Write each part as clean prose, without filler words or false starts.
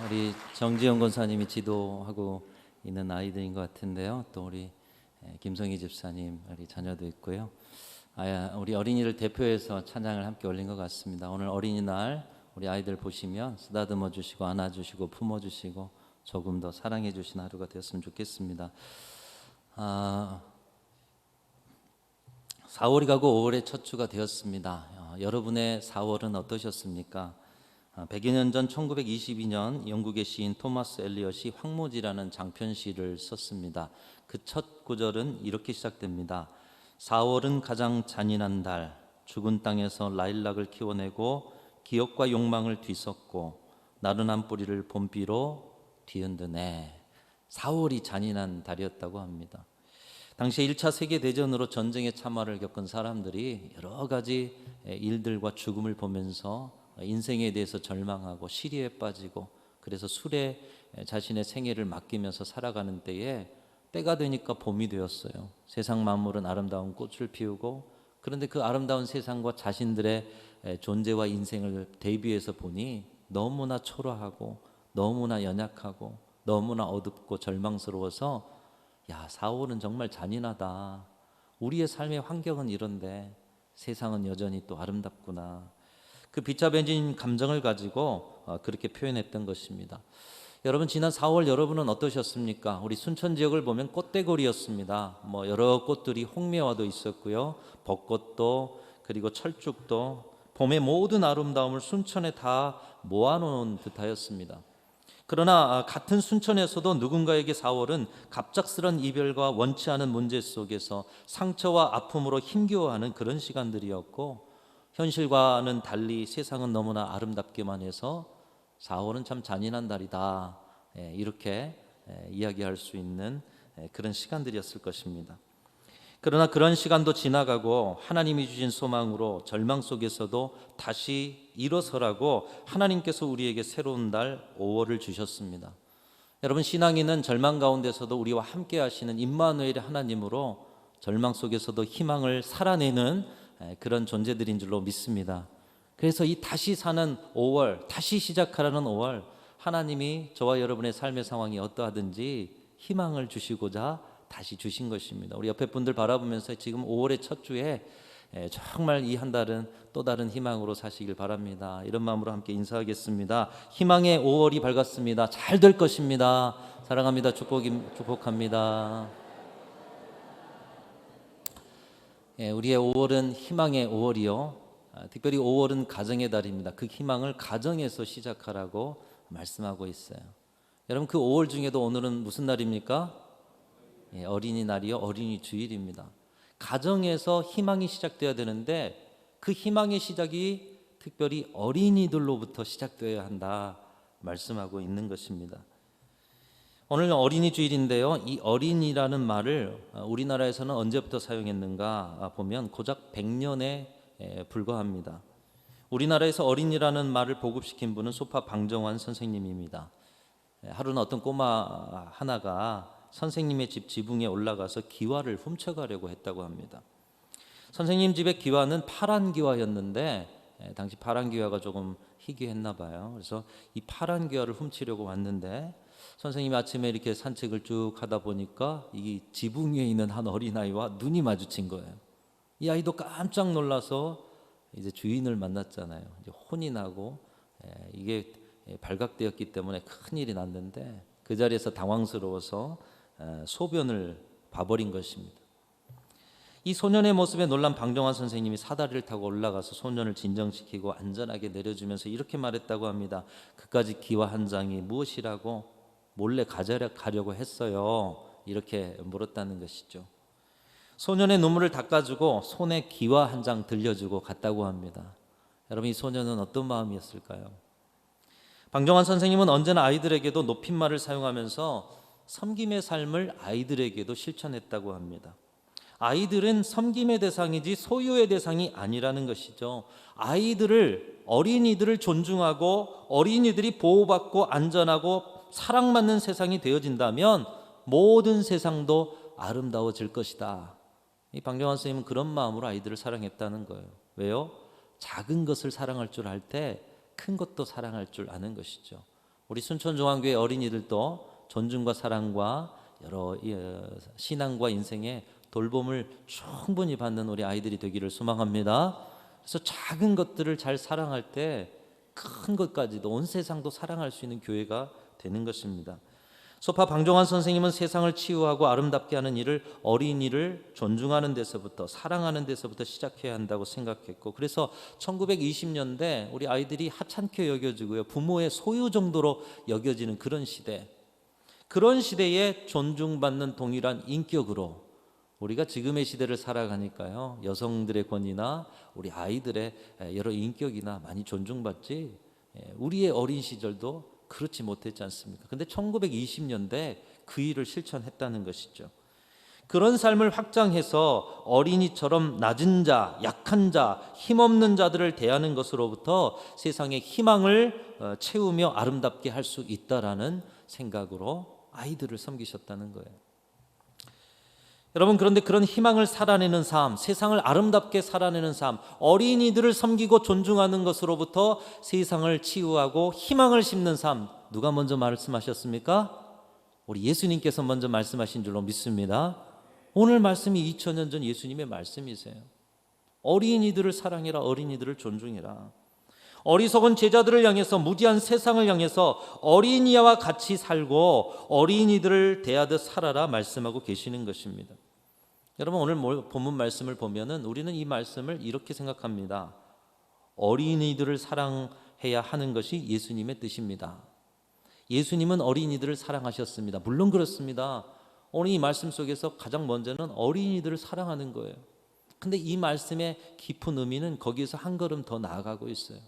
우리 정지영 권사님이 지도하고 있는 아이들인 것 같은데요. 또 우리 김성희 집사님 우리 자녀도 있고요. 우리 어린이를 대표해서 찬양을 함께 올린 것 같습니다. 오늘 어린이날 우리 아이들 보시면 쓰다듬어 주시고 안아주시고 품어주시고 조금 더 사랑해 주신 하루가 되었으면 좋겠습니다. 4월이 가고 5월의 첫 주가 되었습니다. 여러분의 4월은 어떠셨습니까? 100여 년 전 1922년 영국의 시인 토마스 엘리엇이 황무지라는 장편시를 썼습니다. 그 첫 구절은 이렇게 시작됩니다. 4월은 가장 잔인한 달, 죽은 땅에서 라일락을 키워내고 기억과 욕망을 뒤섞고 나른한 뿌리를 봄비로 뒤흔드네. 4월이 잔인한 달이었다고 합니다. 당시 1차 세계대전으로 전쟁의 참화를 겪은 사람들이 여러 가지 일들과 죽음을 보면서 인생에 대해서 절망하고 시리에 빠지고 그래서 술에 자신의 생애를 맡기면서 살아가는 때가 되니까 봄이 되었어요. 세상 만물은 아름다운 꽃을 피우고 그런데 그 아름다운 세상과 자신들의 존재와 인생을 대비해서 보니 너무나 초라하고 너무나 연약하고 너무나 어둡고 절망스러워서 4월은 정말 잔인하다. 우리의 삶의 환경은 이런데 세상은 여전히 또 아름답구나. 그 비참해진 감정을 가지고 그렇게 표현했던 것입니다. 여러분 지난 4월 여러분은 어떠셨습니까? 우리 순천 지역을 보면 꽃대거리였습니다. 여러 꽃들이 홍매화도 있었고요. 벚꽃도 그리고 철쭉도 봄의 모든 아름다움을 순천에 다 모아놓은 듯하였습니다. 그러나 같은 순천에서도 누군가에게 4월은 갑작스런 이별과 원치 않은 문제 속에서 상처와 아픔으로 힘겨워하는 그런 시간들이었고 현실과는 달리 세상은 너무나 아름답기만 해서 4월은 참 잔인한 달이다. 이렇게 이야기할 수 있는 그런 시간들이었을 것입니다. 그러나 그런 시간도 지나가고 하나님이 주신 소망으로 절망 속에서도 다시 일어서라고 하나님께서 우리에게 새로운 달 5월을 주셨습니다. 여러분 신앙인은 절망 가운데서도 우리와 함께 하시는 임마누엘의 하나님으로 절망 속에서도 희망을 살아내는 그런 존재들인 줄로 믿습니다. 그래서 이 다시 사는 5월, 다시 시작하라는 5월, 하나님이 저와 여러분의 삶의 상황이 어떠하든지 희망을 주시고자 다시 주신 것입니다. 우리 옆에 분들 바라보면서 지금 5월의 첫 주에 정말 이 한 달은 또 다른 희망으로 사시길 바랍니다. 이런 마음으로 함께 인사하겠습니다. 희망의 5월이 밝았습니다. 잘 될 것입니다. 사랑합니다. 축복합니다. 우리의 5월은 희망의 5월이요. 특별히 5월은 가정의 달입니다. 그 희망을 가정에서 시작하라고 말씀하고 있어요. 여러분 그 5월 중에도 오늘은 무슨 날입니까? 어린이날이요. 어린이 주일입니다. 가정에서 희망이 시작되어야 되는데 그 희망의 시작이 특별히 어린이들로부터 시작되어야 한다 말씀하고 있는 것입니다. 오늘 어린이 주일인데요. 이 어린이라는 말을 우리나라에서는 언제부터 사용했는가 보면 고작 100년에 불과합니다. 우리나라에서 어린이라는 말을 보급시킨 분은 소파 방정환 선생님입니다. 하루는 어떤 꼬마 하나가 선생님의 집 지붕에 올라가서 기와를 훔쳐가려고 했다고 합니다. 선생님 집의 기와는 파란 기와였는데 당시 파란 기와가 조금 희귀했나 봐요. 그래서 이 파란 기와를 훔치려고 왔는데 선생님이 아침에 이렇게 산책을 쭉 하다 보니까 이 지붕 위에 있는 한 어린아이와 눈이 마주친 거예요. 이 아이도 깜짝 놀라서 이제 주인을 만났잖아요. 이제 혼이 나고 이게 발각되었기 때문에 큰일이 났는데 그 자리에서 당황스러워서 소변을 봐버린 것입니다. 이 소년의 모습에 놀란 방정환 선생님이 사다리를 타고 올라가서 소년을 진정시키고 안전하게 내려주면서 이렇게 말했다고 합니다. 그까짓 기와 한 장이 무엇이라고 몰래 가져가려고 했어요. 이렇게 물었다는 것이죠. 소년의 눈물을 닦아주고 손에 기와 한 장 들려주고 갔다고 합니다. 여러분 이 소년은 어떤 마음이었을까요? 방정환 선생님은 언제나 아이들에게도 높임말을 사용하면서 섬김의 삶을 아이들에게도 실천했다고 합니다. 아이들은 섬김의 대상이지 소유의 대상이 아니라는 것이죠. 어린이들을 존중하고 어린이들이 보호받고 안전하고 사랑받는 세상이 되어진다면 모든 세상도 아름다워질 것이다. 이 방정환 선생님은 그런 마음으로 아이들을 사랑했다는 거예요. 왜요? 작은 것을 사랑할 줄 알 때 큰 것도 사랑할 줄 아는 것이죠. 우리 순천중앙교회 어린이들도 존중과 사랑과 여러 신앙과 인생에 돌봄을 충분히 받는 우리 아이들이 되기를 소망합니다. 그래서 작은 것들을 잘 사랑할 때 큰 것까지도 온 세상도 사랑할 수 있는 교회가 되는 것입니다. 소파 방종환 선생님은 세상을 치유하고 아름답게 하는 일을 어린이를 존중하는 데서부터 사랑하는 데서부터 시작해야 한다고 생각했고, 그래서 1920년대 우리 아이들이 하찮게 여겨지고요, 부모의 소유 정도로 여겨지는 그런 시대, 그런 시대에 존중받는 동일한 인격으로 우리가 지금의 시대를 살아가니까요, 여성들의 권위나 우리 아이들의 여러 인격이나 많이 존중받지, 우리의 어린 시절도 그렇지 못했지 않습니까? 근데 1920년대 그 일을 실천했다는 것이죠. 그런 삶을 확장해서 어린이처럼 낮은 자, 약한 자, 힘없는 자들을 대하는 것으로부터 세상의 희망을 채우며 아름답게 할 수 있다라는 생각으로 아이들을 섬기셨다는 거예요. 여러분, 그런데 그런 희망을 살아내는 삶, 세상을 아름답게 살아내는 삶, 어린이들을 섬기고 존중하는 것으로부터 세상을 치유하고 희망을 심는 삶, 누가 먼저 말씀하셨습니까? 우리 예수님께서 먼저 말씀하신 줄로 믿습니다. 오늘 말씀이 2000년 전 예수님의 말씀이세요. 어린이들을 사랑해라, 어린이들을 존중해라. 어리석은 제자들을 향해서, 무지한 세상을 향해서 어린이와 같이 살고 어린이들을 대하듯 살아라 말씀하고 계시는 것입니다. 여러분, 오늘 본문 말씀을 보면은 우리는 이 말씀을 이렇게 생각합니다. 어린이들을 사랑해야 하는 것이 예수님의 뜻입니다. 예수님은 어린이들을 사랑하셨습니다. 물론 그렇습니다. 오늘 이 말씀 속에서 가장 먼저는 어린이들을 사랑하는 거예요. 근데 이 말씀의 깊은 의미는 거기에서 한 걸음 더 나아가고 있어요.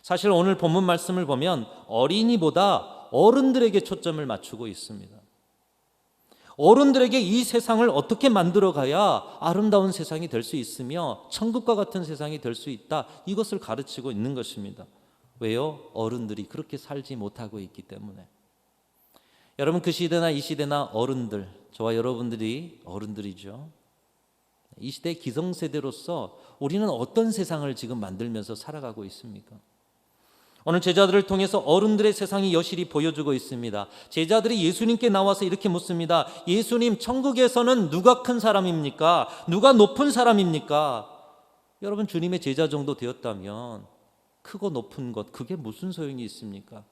사실 오늘 본문 말씀을 보면 어린이보다 어른들에게 초점을 맞추고 있습니다. 어른들에게 이 세상을 어떻게 만들어가야 아름다운 세상이 될 수 있으며 천국과 같은 세상이 될 수 있다, 이것을 가르치고 있는 것입니다. 왜요? 어른들이 그렇게 살지 못하고 있기 때문에. 여러분, 그 시대나 이 시대나 어른들, 저와 여러분들이 어른들이죠. 이 시대의 기성세대로서 우리는 어떤 세상을 지금 만들면서 살아가고 있습니까? 오늘 제자들을 통해서 어른들의 세상이 여실히 보여주고 있습니다. 제자들이 예수님께 나와서 이렇게 묻습니다. 예수님, 천국에서는 누가 큰 사람입니까? 누가 높은 사람입니까? 여러분, 주님의 제자 정도 되었다면 크고 높은 것, 그게 무슨 소용이 있습니까?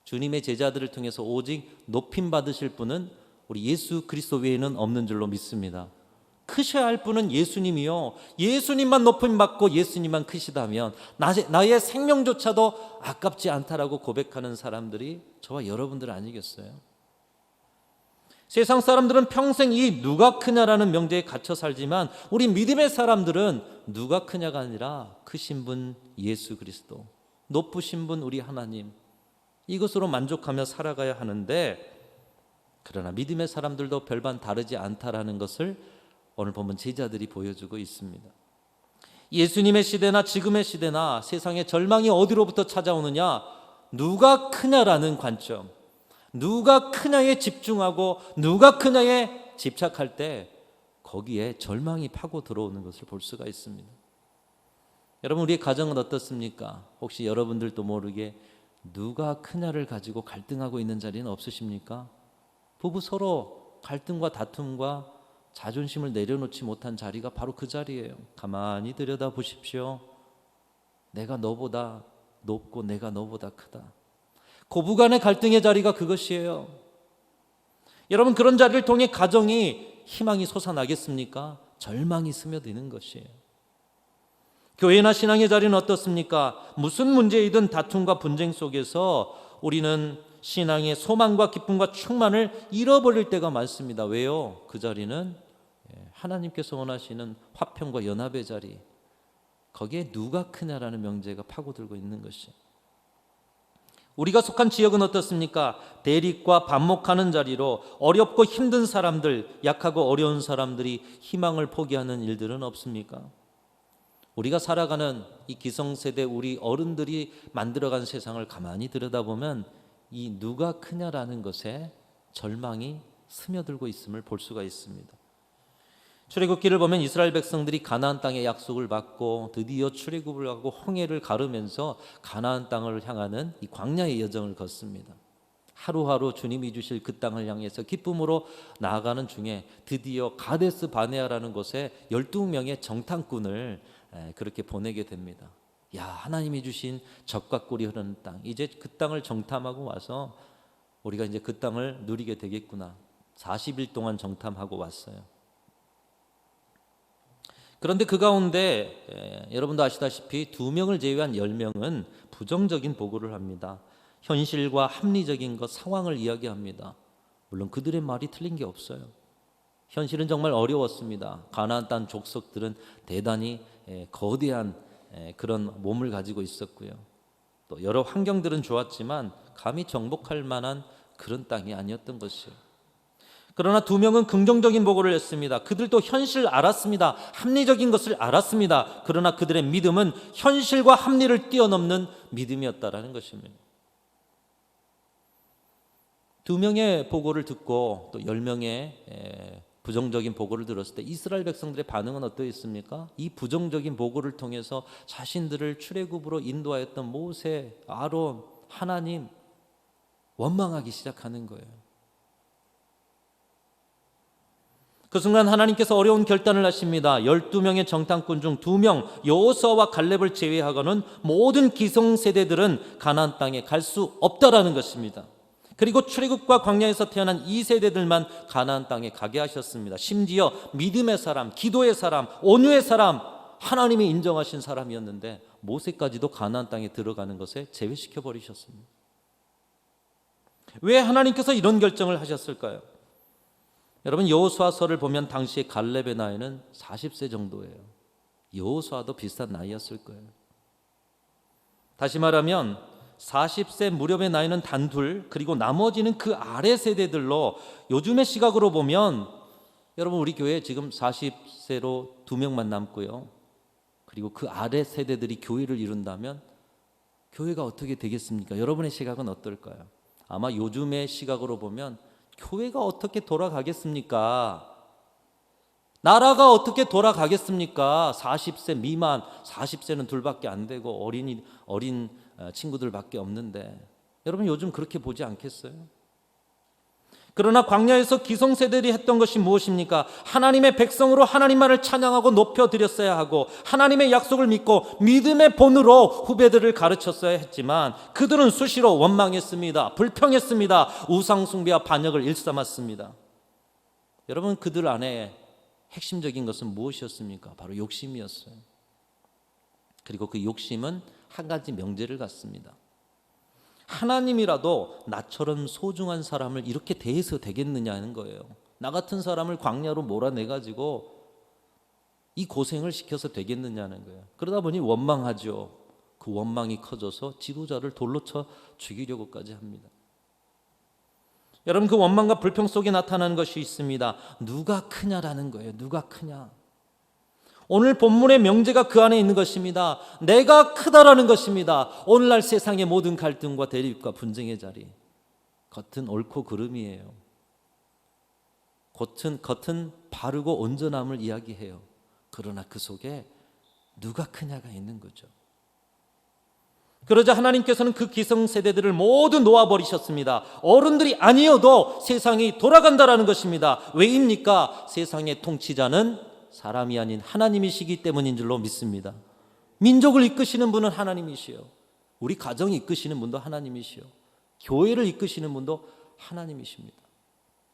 주님의 제자들을 통해서 오직 높임 받으실 분은 우리 예수 그리스도 외에는 없는 줄로 믿습니다. 크셔야 할 분은 예수님이요, 예수님만 높임 받고 예수님만 크시다면 나의 생명조차도 아깝지 않다라고 고백하는 사람들이 저와 여러분들 아니겠어요? 세상 사람들은 평생 이 누가 크냐라는 명제에 갇혀 살지만 우리 믿음의 사람들은 누가 크냐가 아니라 크신 분 예수 그리스도, 높으신 분 우리 하나님, 이것으로 만족하며 살아가야 하는데, 그러나 믿음의 사람들도 별반 다르지 않다라는 것을 오늘 보면 제자들이 보여주고 있습니다. 예수님의 시대나 지금의 시대나 세상의 절망이 어디로부터 찾아오느냐? 누가 크냐라는 관점, 누가 크냐에 집중하고 누가 크냐에 집착할 때 거기에 절망이 파고 들어오는 것을 볼 수가 있습니다. 여러분, 우리의 가정은 어떻습니까? 혹시 여러분들도 모르게 누가 크냐를 가지고 갈등하고 있는 자리는 없으십니까? 부부 서로 갈등과 다툼과 자존심을 내려놓지 못한 자리가 바로 그 자리예요. 가만히 들여다 보십시오. 내가 너보다 높고 내가 너보다 크다. 고부간의 갈등의 자리가 그것이에요. 여러분, 그런 자리를 통해 가정이 희망이 솟아나겠습니까? 절망이 스며드는 것이에요. 교회나 신앙의 자리는 어떻습니까? 무슨 문제이든 다툼과 분쟁 속에서 우리는 신앙의 소망과 기쁨과 충만을 잃어버릴 때가 많습니다. 왜요? 그 자리는 하나님께서 원하시는 화평과 연합의 자리, 거기에 누가 크냐라는 명제가 파고들고 있는 것이. 우리가 속한 지역은 어떻습니까? 대립과 반목하는 자리로 어렵고 힘든 사람들, 약하고 어려운 사람들이 희망을 포기하는 일들은 없습니까? 우리가 살아가는 이 기성세대 우리 어른들이 만들어간 세상을 가만히 들여다보면 이 누가 크냐라는 것에 절망이 스며들고 있음을 볼 수가 있습니다. 출애굽기를 보면 이스라엘 백성들이 가나안 땅의 약속을 받고 드디어 출애굽을 하고 홍해를 가르면서 가나안 땅을 향하는 이 광야의 여정을 걷습니다. 하루하루 주님이 주실 그 땅을 향해서 기쁨으로 나아가는 중에 드디어 가데스 바네아라는 곳에 12명의 정탐꾼을 그렇게 보내게 됩니다. 야, 하나님이 주신 젖과 꿀이 흐르는 땅, 이제 그 땅을 정탐하고 와서 우리가 이제 그 땅을 누리게 되겠구나. 40일 동안 정탐하고 왔어요. 그런데 그 가운데 여러분도 아시다시피 2명을 제외한 10명은 부정적인 보고를 합니다. 현실과 합리적인 것, 상황을 이야기합니다. 물론 그들의 말이 틀린 게 없어요. 현실은 정말 어려웠습니다. 가나안 땅 족속들은 대단히 거대한 그런 몸을 가지고 있었고요. 또 여러 환경들은 좋았지만 감히 정복할 만한 그런 땅이 아니었던 것이에요. 그러나 2명은 긍정적인 보고를 했습니다. 그들도 현실을 알았습니다. 합리적인 것을 알았습니다. 그러나 그들의 믿음은 현실과 합리를 뛰어넘는 믿음이었다라는 것입니다. 2명의 보고를 듣고 또 10명의 부정적인 보고를 들었을 때 이스라엘 백성들의 반응은 어떠했습니까? 이 부정적인 보고를 통해서 자신들을 출애굽으로 인도하였던 모세, 아론, 하나님 원망하기 시작하는 거예요. 그 순간 하나님께서 어려운 결단을 하십니다. 12명의 정탐꾼 중 2명 여호수아와 갈렙을 제외하고는 모든 기성세대들은 가나안 땅에 갈 수 없다라는 것입니다. 그리고 출애굽과 광야에서 태어난 2세대들만 가나안 땅에 가게 하셨습니다. 심지어 믿음의 사람, 기도의 사람, 온유의 사람, 하나님이 인정하신 사람이었는데 모세까지도 가나안 땅에 들어가는 것에 제외시켜 버리셨습니다. 왜 하나님께서 이런 결정을 하셨을까요? 여러분, 여호수아서를 보면 당시에 갈렙의 나이는 40세 정도예요. 여호수아도 비슷한 나이였을 거예요. 다시 말하면 40세 무렵의 나이는 단둘, 그리고 나머지는 그 아래 세대들로, 요즘의 시각으로 보면 여러분 우리 교회 지금 40세로 2명만 남고요. 그리고 그 아래 세대들이 교회를 이룬다면 교회가 어떻게 되겠습니까? 여러분의 시각은 어떨까요? 아마 요즘의 시각으로 보면 교회가 어떻게 돌아가겠습니까? 나라가 어떻게 돌아가겠습니까? 40세 미만, 40세는 둘밖에 안 되고 어린 친구들밖에 없는데, 여러분 요즘 그렇게 보지 않겠어요? 그러나 광야에서 기성세대들이 했던 것이 무엇입니까? 하나님의 백성으로 하나님만을 찬양하고 높여드렸어야 하고 하나님의 약속을 믿고 믿음의 본으로 후배들을 가르쳤어야 했지만 그들은 수시로 원망했습니다. 불평했습니다. 우상숭배와 반역을 일삼았습니다. 여러분, 그들 안에 핵심적인 것은 무엇이었습니까? 바로 욕심이었어요. 그리고 그 욕심은 한 가지 명제를 갖습니다. 하나님이라도 나처럼 소중한 사람을 이렇게 대해서 되겠느냐는 거예요. 나 같은 사람을 광야로 몰아내가지고 이 고생을 시켜서 되겠느냐는 거예요. 그러다 보니 원망하죠. 그 원망이 커져서 지도자를 돌로 쳐 죽이려고까지 합니다. 여러분, 그 원망과 불평 속에 나타나는 것이 있습니다. 누가 크냐라는 거예요. 누가 크냐. 오늘 본문의 명제가 그 안에 있는 것입니다. 내가 크다라는 것입니다. 오늘날 세상의 모든 갈등과 대립과 분쟁의 자리, 겉은 옳고 그름이에요. 겉은 바르고 온전함을 이야기해요. 그러나 그 속에 누가 크냐가 있는 거죠. 그러자 하나님께서는 그 기성세대들을 모두 놓아버리셨습니다. 어른들이 아니어도 세상이 돌아간다라는 것입니다. 왜입니까? 세상의 통치자는 사람이 아닌 하나님이시기 때문인 줄로 믿습니다. 민족을 이끄시는 분은 하나님이시요, 우리 가정을 이끄시는 분도 하나님이시요, 교회를 이끄시는 분도 하나님이십니다.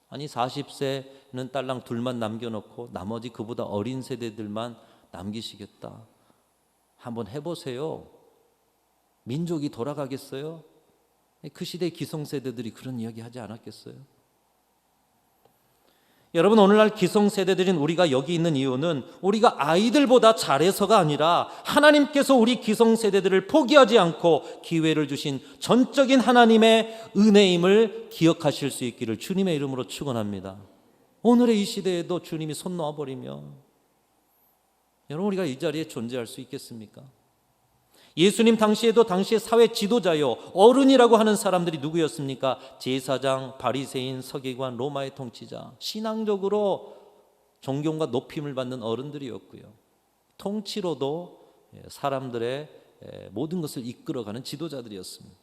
아니 40세는 딸랑 둘만 남겨놓고 나머지 그보다 어린 세대들만 남기시겠다. 한번 해보세요. 민족이 돌아가겠어요? 그 시대의 기성세대들이 그런 이야기 하지 않았겠어요? 여러분, 오늘날 기성세대들인 우리가 여기 있는 이유는 우리가 아이들보다 잘해서가 아니라 하나님께서 우리 기성세대들을 포기하지 않고 기회를 주신 전적인 하나님의 은혜임을 기억하실 수 있기를 주님의 이름으로 축원합니다. 오늘의 이 시대에도 주님이 손 놓아버리면 여러분, 우리가 이 자리에 존재할 수 있겠습니까? 예수님 당시에도 당시의 사회 지도자요, 어른이라고 하는 사람들이 누구였습니까? 제사장, 바리새인, 서기관, 로마의 통치자. 신앙적으로 존경과 높임을 받는 어른들이었고요. 통치로도 사람들의 모든 것을 이끌어가는 지도자들이었습니다.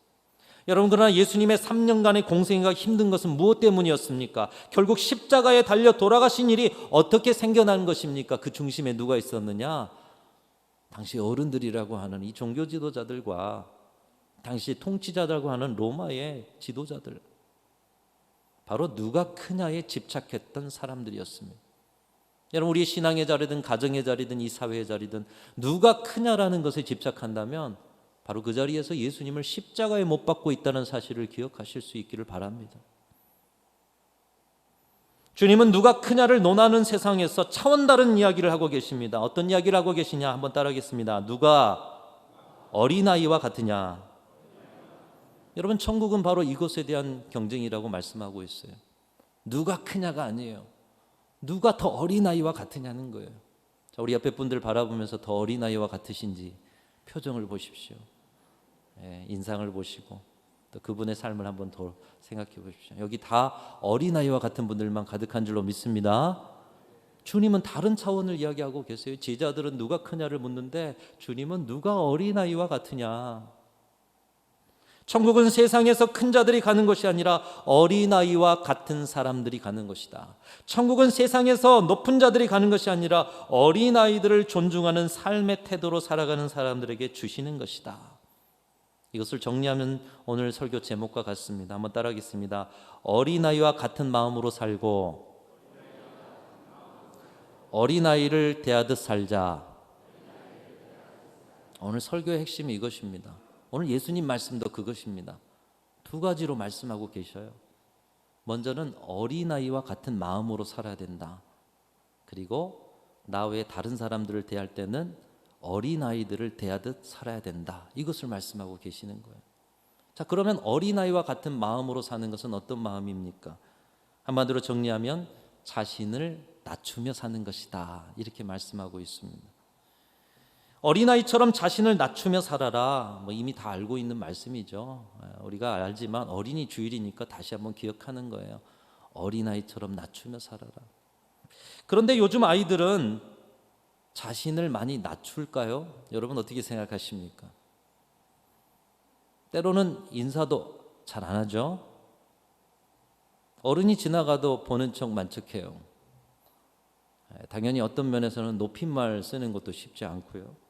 여러분, 그러나 예수님의 3년간의 공생애가 힘든 것은 무엇 때문이었습니까? 결국 십자가에 달려 돌아가신 일이 어떻게 생겨난 것입니까? 그 중심에 누가 있었느냐? 당시 어른들이라고 하는 이 종교 지도자들과 당시 통치자들이라고 하는 로마의 지도자들, 바로 누가 크냐에 집착했던 사람들이었습니다. 여러분, 우리의 신앙의 자리든 가정의 자리든 이 사회의 자리든 누가 크냐라는 것에 집착한다면 바로 그 자리에서 예수님을 십자가에 못 박고 있다는 사실을 기억하실 수 있기를 바랍니다. 주님은 누가 크냐를 논하는 세상에서 차원 다른 이야기를 하고 계십니다. 어떤 이야기를 하고 계시냐 한번 따라하겠습니다. 누가 어린아이와 같으냐. 여러분, 천국은 바로 이것에 대한 경쟁이라고 말씀하고 있어요. 누가 크냐가 아니에요. 누가 더 어린아이와 같으냐는 거예요. 자, 우리 옆에 분들 바라보면서 더 어린아이와 같으신지 표정을 보십시오. 인상을 보시고 또 그분의 삶을 한번 더 생각해 보십시오. 여기 다 어린아이와 같은 분들만 가득한 줄로 믿습니다. 주님은 다른 차원을 이야기하고 계세요. 제자들은 누가 크냐를 묻는데 주님은 누가 어린아이와 같으냐. 천국은 세상에서 큰 자들이 가는 것이 아니라 어린아이와 같은 사람들이 가는 것이다. 천국은 세상에서 높은 자들이 가는 것이 아니라 어린아이들을 존중하는 삶의 태도로 살아가는 사람들에게 주시는 것이다. 이것을 정리하면 오늘 설교 제목과 같습니다. 한번 따라하겠습니다. 어린아이와 같은 마음으로 살고 어린아이를 대하듯 살자. 오늘 설교의 핵심이 이것입니다. 오늘 예수님 말씀도 그것입니다. 두 가지로 말씀하고 계셔요. 먼저는 어린아이와 같은 마음으로 살아야 된다. 그리고 나 외에 다른 사람들을 대할 때는 어린아이들을 대하듯 살아야 된다. 이것을 말씀하고 계시는 거예요. 자, 그러면 어린아이와 같은 마음으로 사는 것은 어떤 마음입니까? 한마디로 정리하면 자신을 낮추며 사는 것이다. 이렇게 말씀하고 있습니다. 어린아이처럼 자신을 낮추며 살아라. 이미 다 알고 있는 말씀이죠. 우리가 알지만 어린이 주일이니까 다시 한번 기억하는 거예요. 어린아이처럼 낮추며 살아라. 그런데 요즘 아이들은 자신을 많이 낮출까요? 여러분 어떻게 생각하십니까? 때로는 인사도 잘 안 하죠. 어른이 지나가도 보는 척 만척해요. 당연히 어떤 면에서는 높임말 쓰는 것도 쉽지 않고요.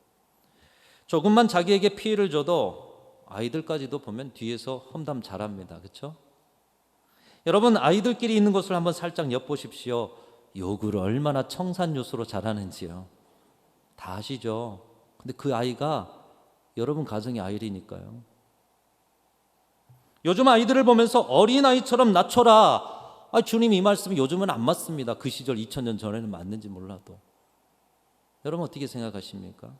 조금만 자기에게 피해를 줘도 아이들까지도 보면 뒤에서 험담 잘합니다. 그렇죠? 여러분, 아이들끼리 있는 것을 한번 살짝 엿보십시오. 욕을 얼마나 청산유수로 잘하는지요. 다 아시죠? 근데 그 아이가 여러분 가정의 아이니까요. 요즘 아이들을 보면서 어린아이처럼 낮춰라. 주님 이 말씀이 요즘은 안 맞습니다. 그 시절 2000년 전에는 맞는지 몰라도. 여러분 어떻게 생각하십니까?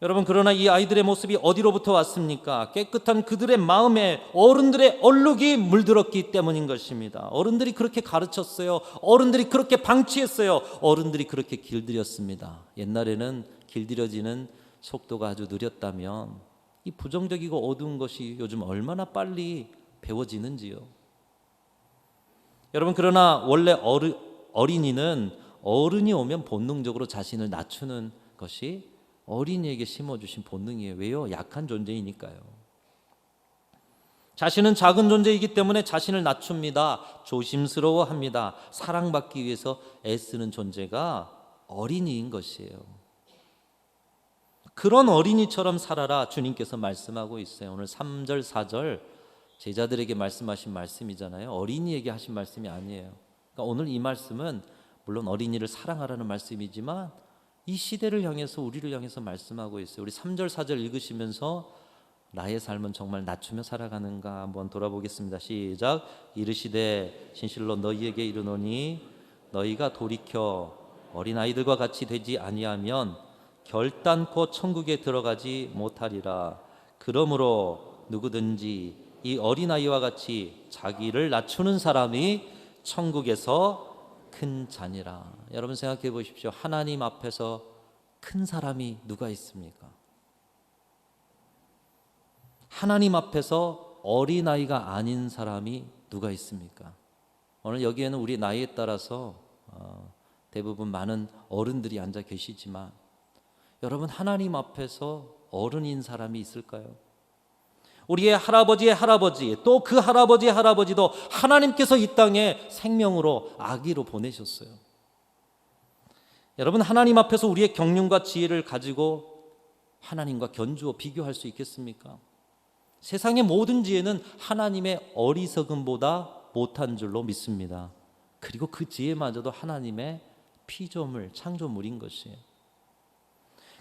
여러분, 그러나 이 아이들의 모습이 어디로부터 왔습니까? 깨끗한 그들의 마음에 어른들의 얼룩이 물들었기 때문인 것입니다. 어른들이 그렇게 가르쳤어요. 어른들이 그렇게 방치했어요. 어른들이 그렇게 길들였습니다. 옛날에는 길들여지는 속도가 아주 느렸다면 이 부정적이고 어두운 것이 요즘 얼마나 빨리 배워지는지요. 여러분, 그러나 원래 어린이는 어른이 오면 본능적으로 자신을 낮추는 것이 어린이에게 심어주신 본능이에요. 왜요? 약한 존재이니까요. 자신은 작은 존재이기 때문에 자신을 낮춥니다. 조심스러워합니다. 사랑받기 위해서 애쓰는 존재가 어린이인 것이에요. 그런 어린이처럼 살아라 주님께서 말씀하고 있어요. 오늘 3절 4절 제자들에게 말씀하신 말씀이잖아요. 어린이에게 하신 말씀이 아니에요. 그러니까 오늘 이 말씀은 물론 어린이를 사랑하라는 말씀이지만 이 시대를 향해서 우리를 향해서 말씀하고 있어요. 우리 3절 4절 읽으시면서 나의 삶은 정말 낮추며 살아가는가 한번 돌아보겠습니다. 시작. 이르시되 진실로 너희에게 이르노니 너희가 돌이켜 어린아이들과 같이 되지 아니하면 결단코 천국에 들어가지 못하리라. 그러므로 누구든지 이 어린아이와 같이 자기를 낮추는 사람이 천국에서 큰 자니라. 여러분 생각해 보십시오. 하나님 앞에서 큰 사람이 누가 있습니까? 하나님 앞에서 어린아이가 아닌 사람이 누가 있습니까? 오늘 여기에는 우리 나이에 따라서 대부분 많은 어른들이 앉아 계시지만 여러분, 하나님 앞에서 어른인 사람이 있을까요? 우리의 할아버지의 할아버지, 또 그 할아버지의 할아버지도 하나님께서 이 땅에 생명으로 아기로 보내셨어요. 여러분, 하나님 앞에서 우리의 경륜과 지혜를 가지고 하나님과 견주어 비교할 수 있겠습니까? 세상의 모든 지혜는 하나님의 어리석음보다 못한 줄로 믿습니다. 그리고 그 지혜마저도 하나님의 피조물, 창조물인 것이에요.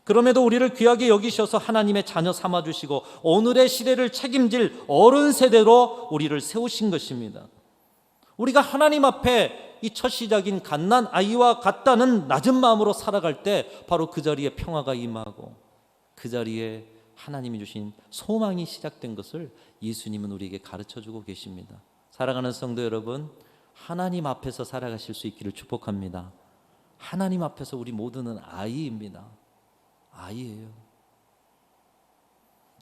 그럼에도 우리를 귀하게 여기셔서 하나님의 자녀 삼아주시고 오늘의 시대를 책임질 어른 세대로 우리를 세우신 것입니다. 우리가 하나님 앞에 이 첫 시작인 갓난 아이와 같다는 낮은 마음으로 살아갈 때 바로 그 자리에 평화가 임하고 그 자리에 하나님이 주신 소망이 시작된 것을 예수님은 우리에게 가르쳐주고 계십니다. 사랑하는 성도 여러분, 하나님 앞에서 살아가실 수 있기를 축복합니다. 하나님 앞에서 우리 모두는 아이입니다. 아이예요.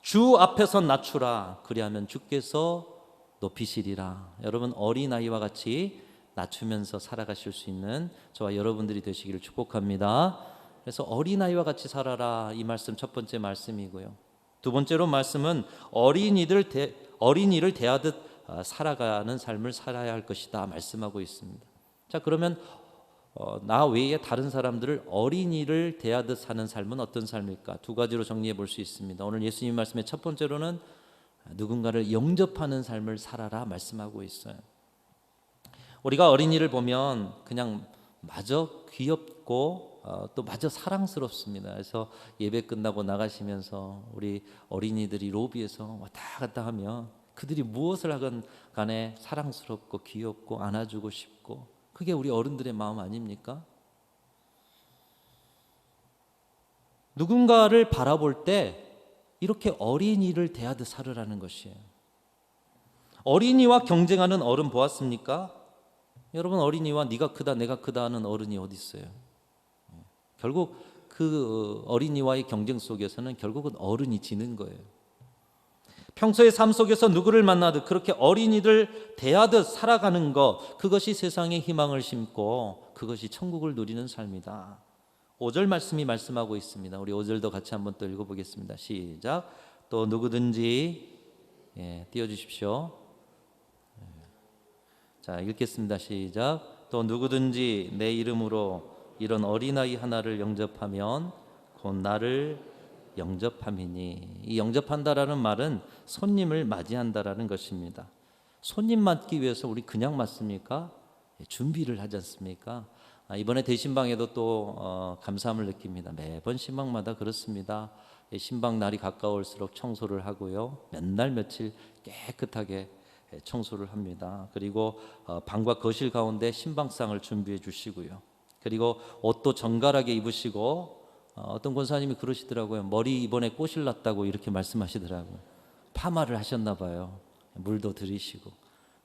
주 앞에서 낮추라, 그리하면 주께서 높이시리라. 여러분, 어린아이와 같이 낮추면서 살아가실 수 있는 저와 여러분들이 되시기를 축복합니다. 그래서 어린아이와 같이 살아라, 이 말씀 첫 번째 말씀이고요. 두 번째로 말씀은 어린이를 대하듯 살아가는 삶을 살아야 할 것이다 말씀하고 있습니다. 자, 그러면 나 외에 다른 사람들을 어린이를 대하듯 사는 삶은 어떤 삶일까? 두 가지로 정리해 볼 수 있습니다. 오늘 예수님 말씀의 첫 번째로는 누군가를 영접하는 삶을 살아라 말씀하고 있어요. 우리가 어린이를 보면 그냥 마저 귀엽고 또 마저 사랑스럽습니다. 그래서 예배 끝나고 나가시면서 우리 어린이들이 로비에서 왔다 갔다 하면 그들이 무엇을 하건 간에 사랑스럽고 귀엽고 안아주고 싶고, 그게 우리 어른들의 마음 아닙니까? 누군가를 바라볼 때 이렇게 어린이를 대하듯 살으라는 것이에요. 어린이와 경쟁하는 어른 보았습니까? 여러분, 어린이와 네가 크다 내가 크다 하는 어른이 어디 있어요? 결국 그 어린이와의 경쟁 속에서는 결국은 어른이 지는 거예요. 평소의 삶 속에서 누구를 만나듯 그렇게 어린이들 대하듯 살아가는 것, 그것이 세상에 희망을 심고 그것이 천국을 누리는 삶이다. 5절 말씀이 말씀하고 있습니다. 우리 5절도 같이 한번 또 읽어보겠습니다. 시작. 또 누구든지, 띄워주십시오. 자, 읽겠습니다. 시작. 또 누구든지 내 이름으로 이런 어린아이 하나를 영접하면 곧 나를 영접함이니. 이 영접한다라는 말은 손님을 맞이한다라는 것입니다. 손님 맞기 위해서 우리 그냥 맞습니까? 준비를 하지 않습니까? 이번에 대신방에도 또 감사함을 느낍니다. 매번 신방마다 그렇습니다. 신방 날이 가까울수록 청소를 하고요, 몇 날 며칠 깨끗하게 청소를 합니다. 그리고 방과 거실 가운데 신방상을 준비해 주시고요, 그리고 옷도 정갈하게 입으시고, 어떤 권사님이 그러시더라고요. 머리 이번에 꽃을 났다고 이렇게 말씀하시더라고요. 파마를 하셨나 봐요. 물도 들이시고.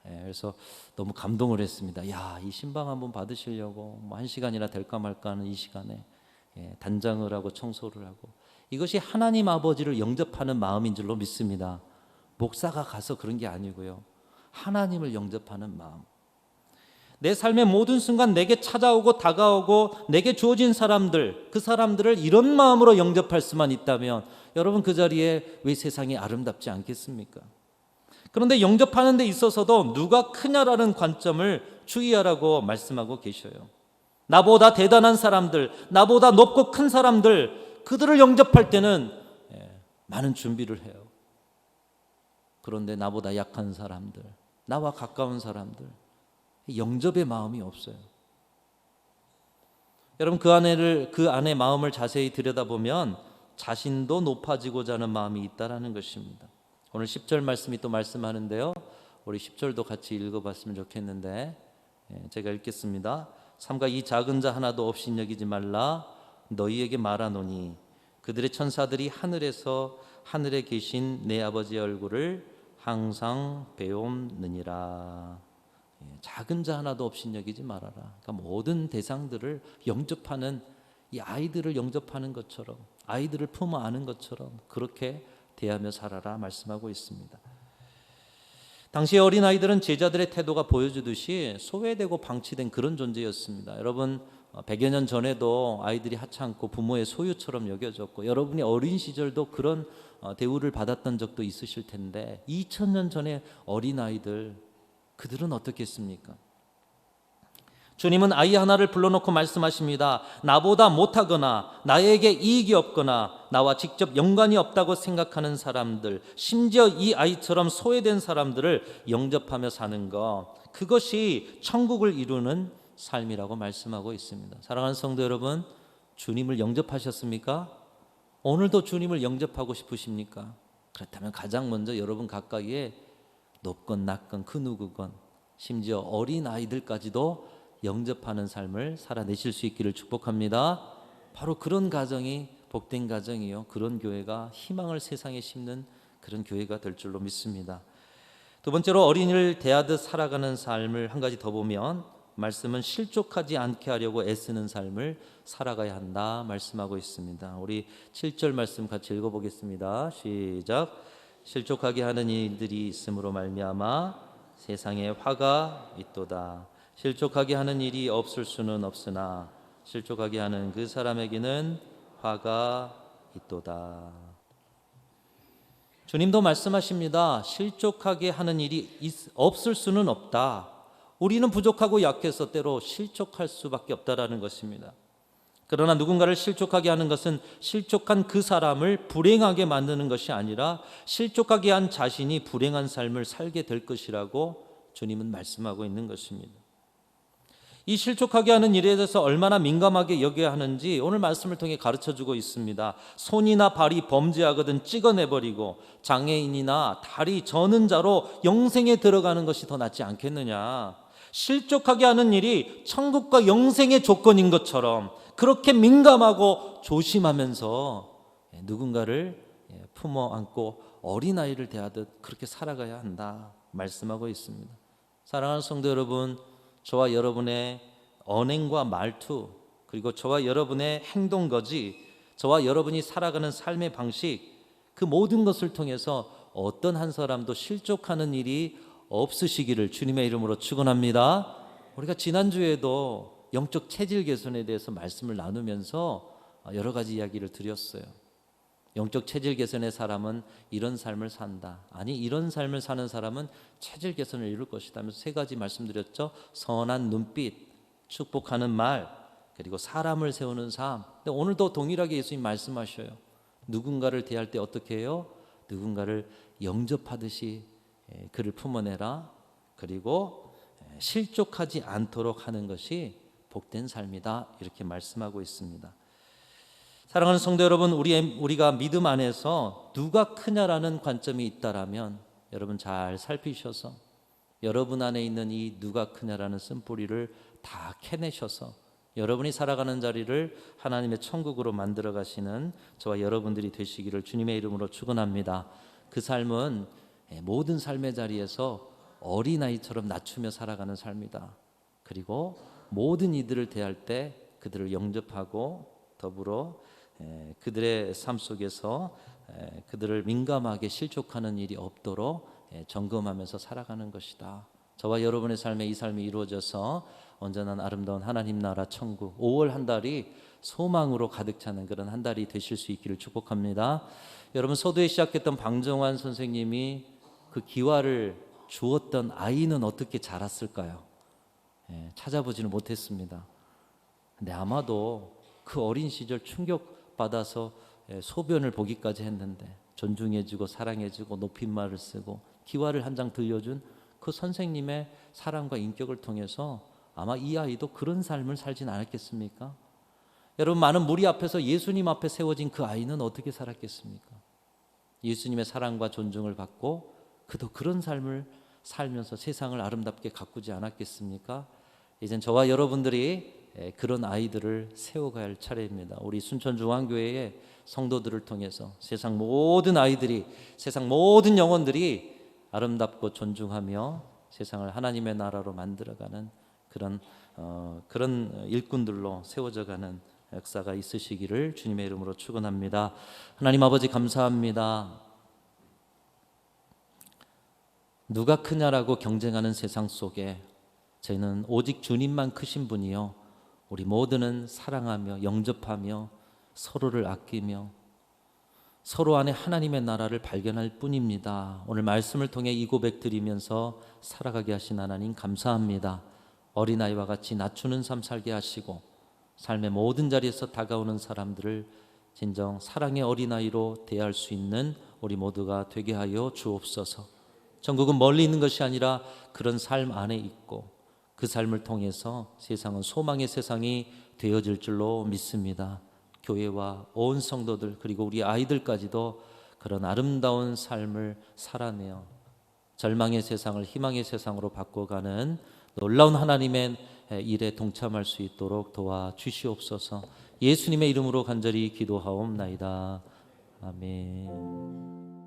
그래서 너무 감동을 했습니다. 야, 이 신방 한번 받으시려고 뭐 1시간이나 될까 말까 하는 이 시간에 단장을 하고 청소를 하고, 이것이 하나님 아버지를 영접하는 마음인 줄로 믿습니다. 목사가 가서 그런 게 아니고요, 하나님을 영접하는 마음. 내 삶의 모든 순간 내게 찾아오고 다가오고 내게 주어진 사람들, 그 사람들을 이런 마음으로 영접할 수만 있다면 여러분, 그 자리에 왜 세상이 아름답지 않겠습니까? 그런데 영접하는 데 있어서도 누가 크냐라는 관점을 주의하라고 말씀하고 계셔요. 나보다 대단한 사람들, 나보다 높고 큰 사람들, 그들을 영접할 때는 많은 준비를 해요. 그런데 나보다 약한 사람들, 나와 가까운 사람들, 영접의 마음이 없어요. 여러분, 그 안의 마음을 자세히 들여다보면 자신도 높아지고자 하는 마음이 있다라는 것입니다. 오늘 10절 말씀이 또 말씀하는데요, 우리 10절도 같이 읽어봤으면 좋겠는데, 제가 읽겠습니다. 삼가 이 작은 자 하나도 없이 여기지 말라. 너희에게 말하노니 그들의 천사들이 하늘에 계신 내 아버지의 얼굴을 항상 배움느니라. 작은 자 하나도 없이 여기지 말아라. 그러니까 모든 대상들을 영접하는, 이 아이들을 영접하는 것처럼, 아이들을 품어 안는 것처럼 그렇게 대하며 살아라 말씀하고 있습니다. 당시 어린아이들은 제자들의 태도가 보여주듯이 소외되고 방치된 그런 존재였습니다. 여러분 100여 년 전에도 아이들이 하찮고 부모의 소유처럼 여겨졌고 여러분이 어린 시절도 그런 대우를 받았던 적도 있으실 텐데 2000년 전의 어린아이들 그들은 어떻겠습니까? 주님은 아이 하나를 불러놓고 말씀하십니다. 나보다 못하거나 나에게 이익이 없거나 나와 직접 연관이 없다고 생각하는 사람들, 심지어 이 아이처럼 소외된 사람들을 영접하며 사는 것, 그것이 천국을 이루는 삶이라고 말씀하고 있습니다. 사랑하는 성도 여러분, 주님을 영접하셨습니까? 오늘도 주님을 영접하고 싶으십니까? 그렇다면 가장 먼저 여러분 가까이에 높건 낮건 그 누구건 심지어 어린 아이들까지도 영접하는 삶을 살아내실 수 있기를 축복합니다. 바로 그런 가정이 복된 가정이요, 그런 교회가 희망을 세상에 심는 그런 교회가 될 줄로 믿습니다. 두 번째로 어린이를 대하듯 살아가는 삶을 한 가지 더 보면 말씀은 실족하지 않게 하려고 애쓰는 삶을 살아가야 한다 말씀하고 있습니다. 우리 7절 말씀 같이 읽어보겠습니다. 시작. 실족하게 하는 일들이 있음으로 말미암아 세상에 화가 있도다. 실족하게 하는 일이 없을 수는 없으나 실족하게 하는 그 사람에게는 화가 있도다. 주님도 말씀하십니다. 실족하게 하는 일이 없을 수는 없다. 우리는 부족하고 약해서 때로 실족할 수밖에 없다라는 것입니다. 그러나 누군가를 실족하게 하는 것은 실족한 그 사람을 불행하게 만드는 것이 아니라 실족하게 한 자신이 불행한 삶을 살게 될 것이라고 주님은 말씀하고 있는 것입니다. 이 실족하게 하는 일에 대해서 얼마나 민감하게 여겨야 하는지 오늘 말씀을 통해 가르쳐주고 있습니다. 손이나 발이 범죄하거든 찍어내버리고 장애인이나 다리 저는 자로 영생에 들어가는 것이 더 낫지 않겠느냐. 실족하게 하는 일이 천국과 영생의 조건인 것처럼 그렇게 민감하고 조심하면서 누군가를 품어 안고 어린아이를 대하듯 그렇게 살아가야 한다 말씀하고 있습니다. 사랑하는 성도 여러분, 저와 여러분의 언행과 말투, 그리고 저와 여러분의 행동거지, 저와 여러분이 살아가는 삶의 방식, 그 모든 것을 통해서 어떤 한 사람도 실족하는 일이 없으시기를 주님의 이름으로 축원합니다. 우리가 지난주에도 영적 체질 개선에 대해서 말씀을 나누면서 여러 가지 이야기를 드렸어요. 영적 체질 개선의 사람은 이런 삶을 산다. 아니, 이런 삶을 사는 사람은 체질 개선을 이룰 것이다 하면서 세 가지 말씀드렸죠. 선한 눈빛, 축복하는 말, 그리고 사람을 세우는 삶. 근데 오늘도 동일하게 예수님 말씀하셔요. 누군가를 대할 때 어떻게 해요? 누군가를 영접하듯이 그를 품어내라. 그리고 실족하지 않도록 하는 것이 복된 삶이다. 이렇게 말씀하고 있습니다. 사랑하는 성도 여러분, 우리가 믿음 안에서 누가 크냐라는 관점이 있다라면 여러분 잘 살피셔서 여러분 안에 있는 이 누가 크냐라는 쓴뿌리를 다 캐내셔서 여러분이 살아가는 자리를 하나님의 천국으로 만들어 가시는 저와 여러분들이 되시기를 주님의 이름으로 축원합니다. 그 삶은 모든 삶의 자리에서 어린아이처럼 낮추며 살아가는 삶이다. 그리고 모든 이들을 대할 때 그들을 영접하고 더불어 그들의 삶 속에서 그들을 민감하게 실족하는 일이 없도록 점검하면서 살아가는 것이다. 저와 여러분의 삶에 이 삶이 이루어져서 온전한 아름다운 하나님 나라 천국 5월 한 달이 소망으로 가득 차는 그런 한 달이 되실 수 있기를 축복합니다. 여러분, 서두에 시작했던 방정환 선생님이 그 기와를 주었던 아이는 어떻게 자랐을까요? 찾아보지는 못했습니다. 근데 아마도 그 어린 시절 충격받아서 소변을 보기까지 했는데 존중해주고 사랑해주고 높임말을 쓰고 기와를 한 장 들려준 그 선생님의 사랑과 인격을 통해서 아마 이 아이도 그런 삶을 살진 않았겠습니까? 여러분, 많은 무리 앞에서 예수님 앞에 세워진 그 아이는 어떻게 살았겠습니까? 예수님의 사랑과 존중을 받고 그도 그런 삶을 살면서 세상을 아름답게 가꾸지 않았겠습니까? 이젠 저와 여러분들이 그런 아이들을 세워가야 할 차례입니다. 우리 순천중앙교회의 성도들을 통해서 세상 모든 아이들이, 세상 모든 영혼들이 아름답고 존중하며 세상을 하나님의 나라로 만들어가는 그런 일꾼들로 세워져가는 역사가 있으시기를 주님의 이름으로 축원합니다. 하나님 아버지 감사합니다. 누가 크냐라고 경쟁하는 세상 속에 저희는 오직 주님만 크신 분이요, 우리 모두는 사랑하며 영접하며 서로를 아끼며 서로 안에 하나님의 나라를 발견할 뿐입니다. 오늘 말씀을 통해 이 고백 드리면서 살아가게 하신 하나님 감사합니다. 어린아이와 같이 낮추는 삶 살게 하시고 삶의 모든 자리에서 다가오는 사람들을 진정 사랑의 어린아이로 대할 수 있는 우리 모두가 되게 하여 주옵소서. 천국은 멀리 있는 것이 아니라 그런 삶 안에 있고 그 삶을 통해서 세상은 소망의 세상이 되어질 줄로 믿습니다. 교회와 온 성도들 그리고 우리 아이들까지도 그런 아름다운 삶을 살아내어 절망의 세상을 희망의 세상으로 바꿔가는 놀라운 하나님의 일에 동참할 수 있도록 도와주시옵소서. 예수님의 이름으로 간절히 기도하옵나이다. 아멘.